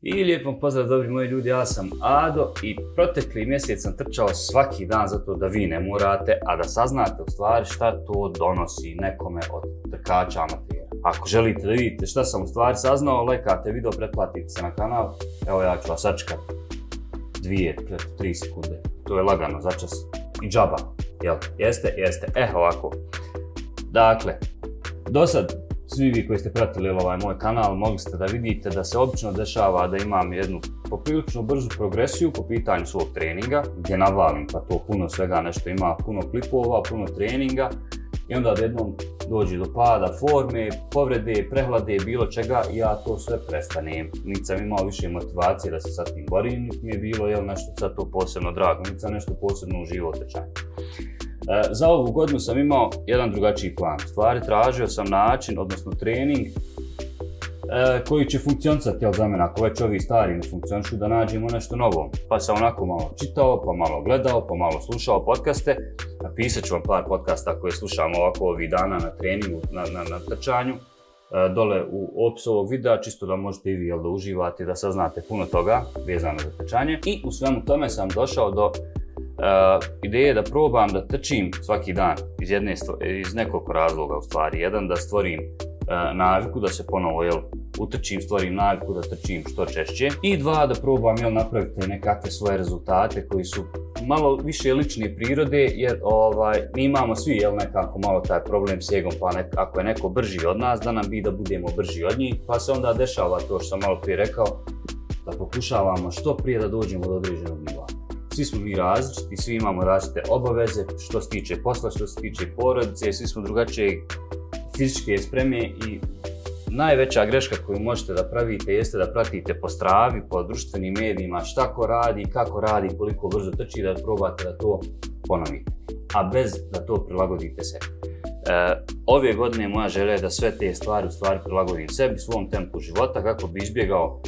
I lijep vam pozdrav, dobri moji ljudi, ja sam Ado i protekli mjesec sam trčao svaki dan zato da vi ne morate, a da saznate u stvari šta to donosi nekome od trkača amatera. Ako želite da vidite šta sam u stvari saznao, lajkate video, pretplatite se na kanal, evo ja ću vas sačekati 2-3 sekunde, to je lagano začas i džaba, jel? Jeste? Ovako. Dakle, do sad svi vi koji ste pratili ovaj moj kanal mogli ste da vidite da se obično dešava da imam jednu poprilično brzu progresiju po pitanju svog treninga, gdje navalim pa to puno svega, nešto ima puno klipova, puno treninga i onda odjednom dođe do pada forme, povrede, prehlade, bilo čega i ja to sve prestanem. Niti sam imao više motivacije da se sa tim borim, niti mi je bilo nešto sad to posebno drago, niti sam nešto posebno uživao u trčanju. Za ovu godinu sam imao jedan drugačiji plan. U stvari tražio sam način, odnosno trening koji će funkcionisati za mene, ako već ovi stari ne funkcionišu, da nađemo nešto novo. Pa sam onako malo čitao, pa malo gledao, pa malo slušao podcaste. Napisat ću vam par podcasta koje slušam ovako ovih dana na treningu, na trčanju. Dole u opisu ovog videa, čisto da možete i vi da uživate, da saznate puno toga vezano za trčanje. I u svemu tome sam došao do ideje da probam da trčim svaki dan iz nekoliko razloga u stvari. Jedan, da stvorim naviku, da se ponovo utrčim, stvorim naviku da trčim što češće. I dva, da probam napraviti nekakve svoje rezultate koji su malo više lične prirode, jer mi imamo svi nekako malo taj problem s egom, pa ako je neko brži od nas, da nam bi da budemo brži od njih, pa se onda dešava to što sam malo prije rekao, da pokušavamo što prije da dođemo do određenog nivoa. Svi smo mi različiti, svi imamo različite obaveze što se tiče posla, što se tiče porodice, svi smo drugačije fizičke spreme i najveća greška koju možete da pravite jeste da pratite po Stravi, po društvenim medijima šta ko radi, kako radi, koliko brzo trči, da probate da to ponovite, a bez da to prilagodite sebi. Ove godine moja želja je da sve te stvari u stvari prilagodim sebi, svom tempu života, kako bi izbjegao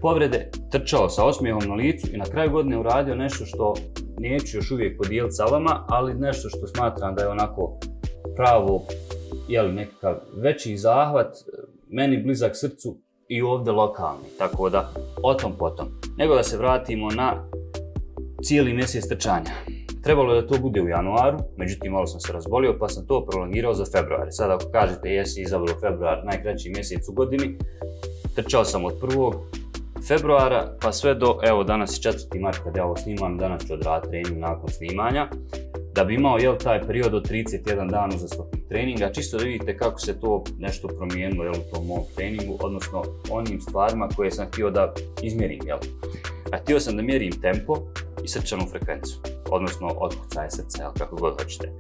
povrede, trčao sa osmijehom na licu i na kraju godine uradio nešto što neću još uvijek podijeliti sa vama, ali nešto što smatram da je onako pravo, nekakav veći zahvat, meni blizak srcu i ovdje lokalni, tako da o tom potom. Nego da se vratimo na cijeli mjesec trčanja. Trebalo je da to bude u januaru, međutim malo sam se razbolio pa sam to prolongirao za februar. Sad ako kažete jesi izabrao februar, najkraći mjesec u godini, trčao sam od 1. februara pa sve do, evo danas je 4. mart kad ja ovo snimam, danas ću odraditi trening nakon snimanja, da bi imao taj period od 31 dan uzastopnih treninga, čisto da vidite kako se to nešto promijenilo u tom mom treningu, odnosno onim stvarima koje sam htio da izmjerim. A htio sam da mjerim tempo i srčanu frekvenciju, odnosno otkucaje srca, kako god hoćete.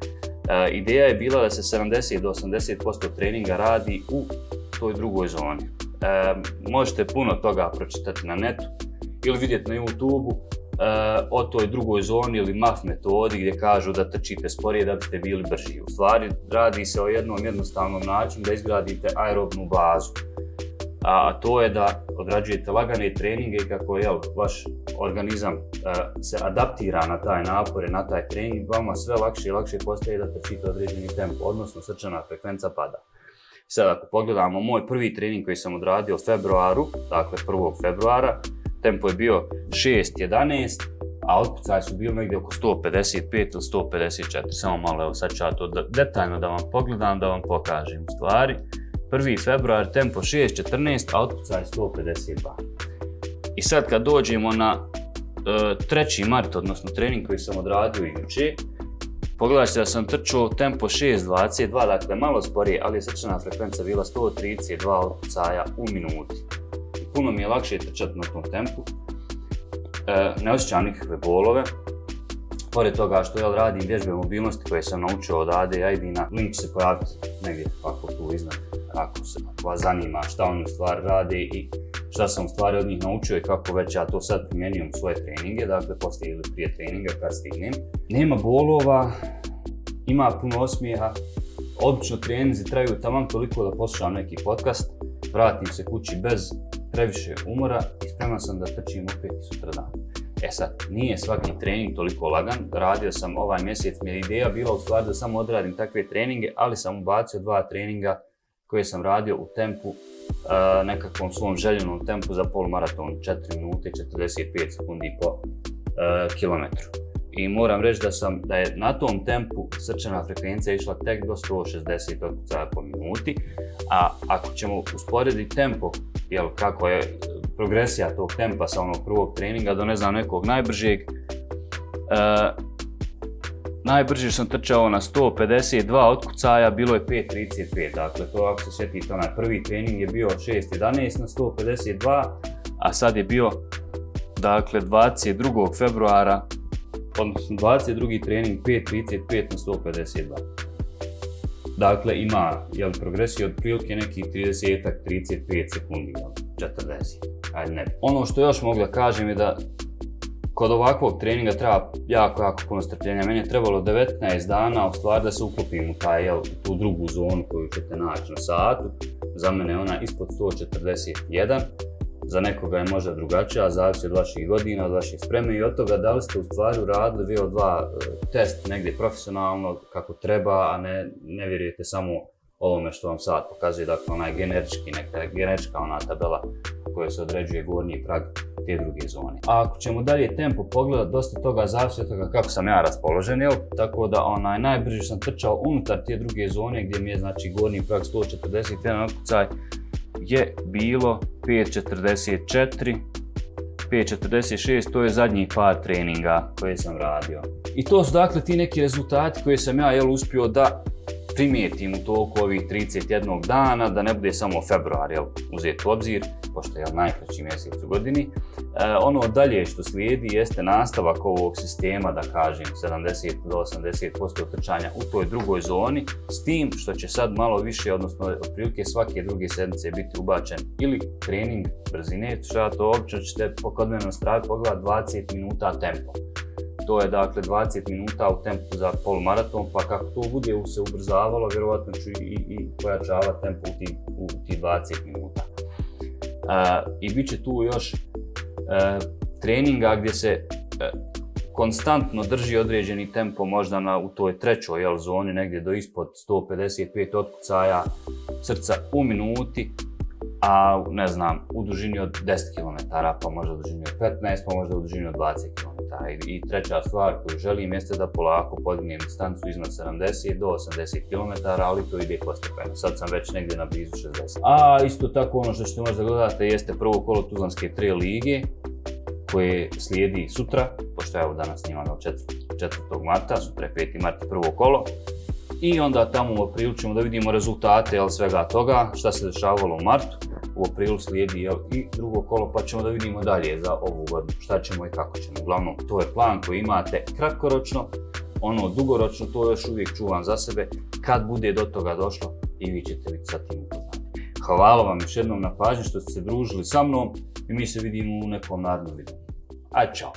Ideja je bila da se 70 do 80% treninga radi u toj drugoj zoni. Možete puno toga pročitati na netu ili vidjeti na YouTube-u o toj drugoj zoni ili MAF metodi gdje kažu da trčite sporije da biste bili brži. U stvari radi se o jednom jednostavnom načinu da izgradite aerobnu bazu, a to je da odrađujete lagane treninge i kako vaš organizam se adaptira na taj napore, na taj trening, vama sve lakše i lakše postaje da trčite određeni tempo, odnosno srčana frekvenca pada. Sad ako pogledamo moj prvi trening koji sam odradio u februaru, dakle 1. februara, tempo je bio 6.11, a otkucaji su bili negdje oko 155 ili 154. Samo malo, sad ću ja to detaljno da vam pogledam, da vam pokažem u stvari. 1. februar, tempo 6.14, a otkucaj 152. I sad kad dođemo na 3. mart, odnosno trening koji sam odradio juče, pogledajte da sam trčao tempo 6.22, dakle malo sporije, ali je srčana frekvenca bila 132 otkucaja u minuti. Puno mi je lakše trčati na tom tempu, ne osjećam nikakve bolove. Pored toga što radim vježbe mobilnosti koje sam naučio od Ade Ajdina, link će se pojaviti negdje ovako tu iznad, ako vas zanima šta oni u stvari rade i šta sam u stvari od njih naučio i kako već ja to sad primjenjujem u svoje treninge, dakle poslije ili prije treninga kad stignem. Nema bolova, ima puno osmijeha, obično treninzi traju taman toliko da poslušam neki podcast, vratim se kući bez previše umora i spreman sam da trčim opet sutra dan. Sad, nije svaki trening toliko lagan, radio sam ovaj mjesec, mi je ideja bila u stvari da samo odradim takve treninge, ali sam ubacio 2 treninga koje sam radio u tempu nekakvom svom željenom tempu za polumaraton 4 minute i 45 sekundi po kilometru. I moram reći da je na tom tempu srčana frekvencija išla tek do 160 otkucaja po minuti, a ako ćemo usporediti tempo, kako je progresija tog tempa sa onog prvog treninga do ne znam nekog najbržeg, najbrže sam trčao na 152 otkucaja, bilo je 5.35, dakle to ako se sjetite, onaj prvi trening je bio 6.11 na 152, a sad je bio dakle 22. februara, odnosno 22. trening 5.35 na 152. Dakle ima progresiju od prilike nekih 30-35 sekundi, 40, ajde ne. Ono što još mogu da kažem je da kod ovakvog treninga treba jako puno strpljenja. Meni je trebalo 19 dana u stvari da se uklopim u tu drugu zonu koju ćete naći na satu. Za mene je ona ispod 141, za nekoga je možda drugačija, zavisi od vaših godina, od vaših spreme i od toga da li ste u stvari uradili VO2 test negdje profesionalno kako treba, a ne vjerujete samo ovome što vam sad pokazuje, dakle onaj generička ona tabela koja se određuje gornji prag te druge zone. A ako ćemo dalje tempo pogledati, dosta toga zavisi od toga kako sam ja raspoložen, tako da najbrže sam trčao unutar te druge zone gdje mi je znači gornji prag 141 otkucaj je bilo 5.44, 5.46, to je zadnjih par treninga koje sam radio. I to su dakle ti neki rezultati koje sam ja uspio da primijetim u toku ovih 31 dana, da ne bude samo februar uzeti u obzir, pošto je najkraći mjesec u godini. Ono dalje što slijedi jeste nastavak ovog sistema, da kažem 70 do 80% trčanja u toj drugoj zoni, s tim što će sad malo više, odnosno otprilike svake druge sedmice biti ubačen ili trening brzine, što ja to obično ćete kod mene na stravi pogledati 20 minuta tempo. To je dakle 20 minuta u tempu za polumaraton, pa kako to bude se ubrzavalo, vjerovatno ću i pojačavati tempo u tih 20 minuta. I bit će tu još treninga gdje se konstantno drži određeni tempo, možda u toj trećoj zoni, negdje do ispod 155 otkucaja srca u minuti, a ne znam, u dužini od 10 km, pa možda u dužini od 15, pa možda u dužini od 20 km. I treća stvar koju želim jeste da polako podignem distancu iznad 70 do 80 km, ali to ide postepeno. Sad sam već negdje na blizu 60. A isto tako ono što ćete možda gledati jeste prvo kolo Tuzlanske trail lige, koje slijedi sutra, pošto evo danas snimamo 4. marta, sutra je 5. mart prvo kolo. I onda tamo u aprilu ćemo da vidimo rezultate svega toga, šta se dešavalo u martu. U aprilu slijedi i drugo kolo, pa ćemo da vidimo dalje za ovu godinu, šta ćemo i kako ćemo. Uglavnom, to je plan koji imate kratkoročno, ono dugoročno to još uvijek čuvam za sebe. Kad bude do toga došlo, i vi ćete biti sa tim upoznati. Hvala vam još jednom na pažnji što ste se družili sa mnom i mi se vidimo u nekom narednom videu. Ajde, čao!